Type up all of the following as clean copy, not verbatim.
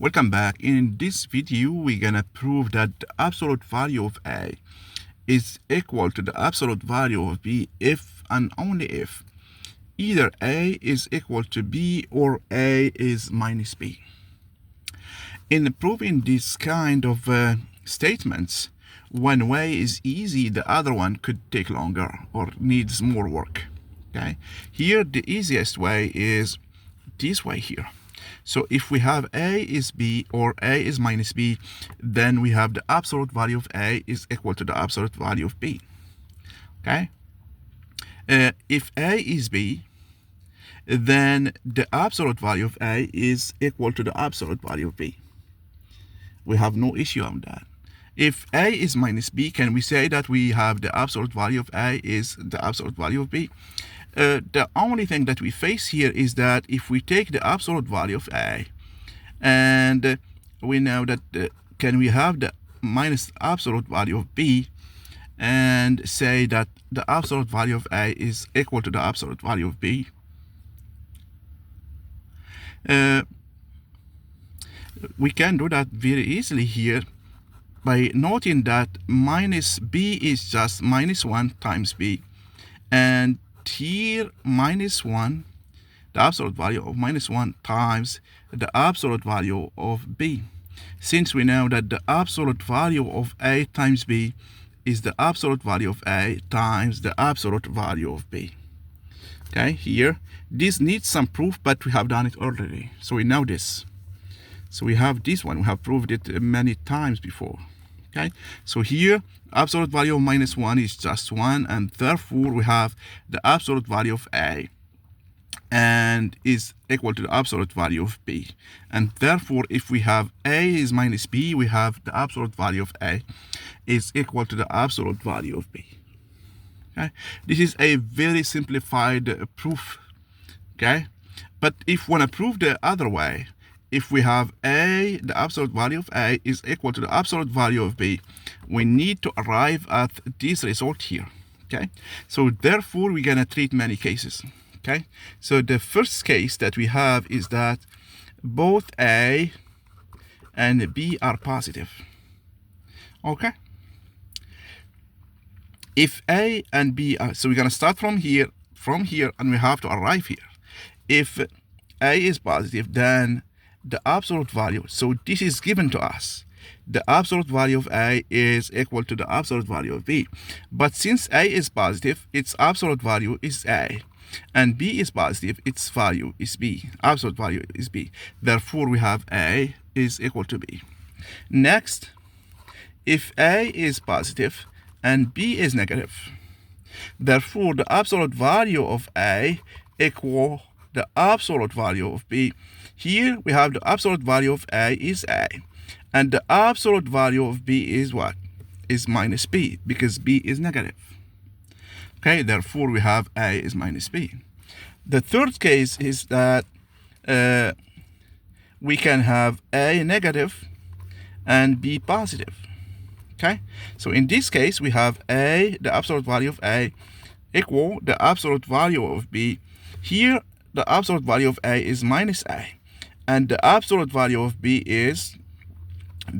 Welcome back. In this video, we're gonna prove that the absolute value of A is equal to the absolute value of B if and only if either A is equal to B or A is minus B. In proving this kind of statements, one way is easy, the other one could take longer or needs more work. Okay, here the easiest way is this way here. So if we have A is B or A is minus B, then we have the absolute value of A is equal to the absolute value of B. Okay, if A is B, then the absolute value of A is equal to the absolute value of B. We have no issue on that. If A is minus B, can we say that we have the absolute value of A is the absolute value of B? The only thing that we face here is that if we take the absolute value of A and we know that can we have the minus absolute value of B and say that the absolute value of A is equal to the absolute value of B? We can do that very easily here by noting that minus B is just minus 1 times B, and here minus 1, the absolute value of minus 1 times the absolute value of B. Since we know that the absolute value of A times B is the absolute value of A times the absolute value of B. Okay, here this needs some proof, but we have done it already, so we know this. So we have this one, we have proved it many times before. Okay, so here absolute value of minus 1 is just 1, and therefore we have the absolute value of A and is equal to the absolute value of B, and therefore if we have A is minus B, we have the absolute value of A is equal to the absolute value of B. Okay, this is a very simplified proof. Okay, but if we want to prove the other way, if we have A, the absolute value of A is equal to the absolute value of B, we need to arrive at this result here. Okay, so therefore we're gonna treat many cases. Okay, so the first case that we have is that both A and B are positive. Okay, if A and B are, so we're gonna start from here, and we have to arrive here. If A is positive, then the absolute value, so this is given to us, the absolute value of A is equal to the absolute value of B. But since A is positive, its absolute value is A, and B is positive, its value is B, absolute value is B. Therefore we have A is equal to B. Next, if A is positive and B is negative, therefore the absolute value of A equal the absolute value of B. Here we have the absolute value of A is A, and the absolute value of B is what? Is minus B, because B is negative. Okay, therefore we have A is minus B. The third case is that we can have A negative and B positive. Okay, so in this case we have A, the absolute value of A, equal the absolute value of B. Here the absolute value of A is minus A, and the absolute value of B is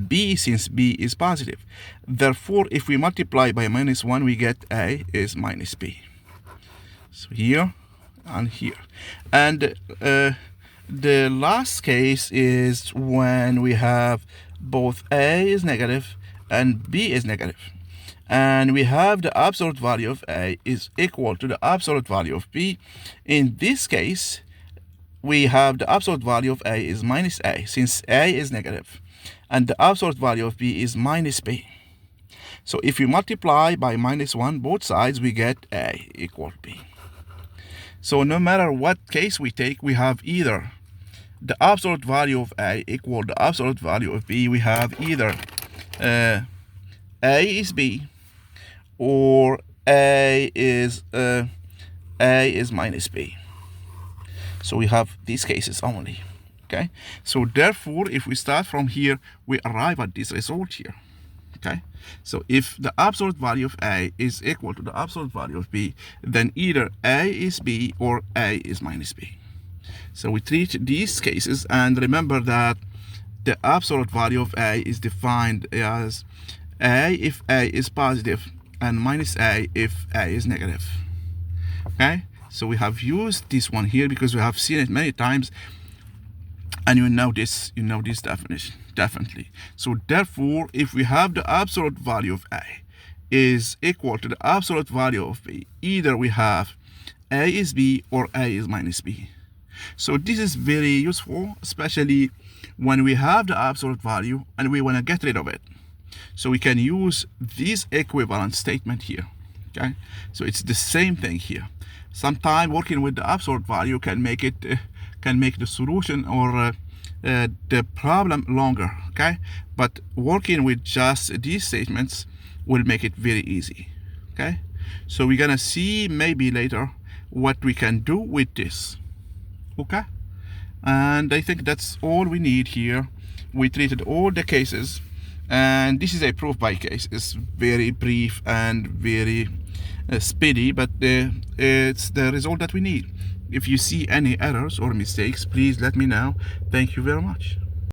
B, since B is positive. Therefore, if we multiply by minus 1, we get A is minus B. So here and here. And the last case is when we have both A is negative and B is negative, and we have the absolute value of A is equal to the absolute value of B. In this case, we have the absolute value of A is minus A, since A is negative, and the absolute value of B is minus B. So if we multiply by minus 1 both sides, we get A equal B. So no matter what case we take, we have either the absolute value of A equal the absolute value of B. We have either A is B, or A is minus B. So we have these cases only. Okay, so therefore if we start from here, we arrive at this result here. Okay, so if the absolute value of A is equal to the absolute value of B, then either A is B or A is minus B. So we treat these cases, and remember that the absolute value of a is defined as a if a is positive and minus a if a is negative. Okay, so we have used this one here because we have seen it many times, and you know this definition definitely. So therefore, if we have the absolute value of a is equal to the absolute value of b, either we have a is b or a is minus b. So this is very useful, especially when we have the absolute value and we want to get rid of it. So we can use this equivalent statement here. Okay, so it's the same thing here. Sometimes working with the absolute value can make it can make the solution or the problem longer. Okay, but working with just these statements will make it very easy. Okay, so we're gonna see maybe later what we can do with this. Okay, and I think that's all we need here. We treated all the cases, and this is a proof by case. It's very brief and very speedy, but it's the result that we need. If you see any errors or mistakes, please let me know. Thank you very much.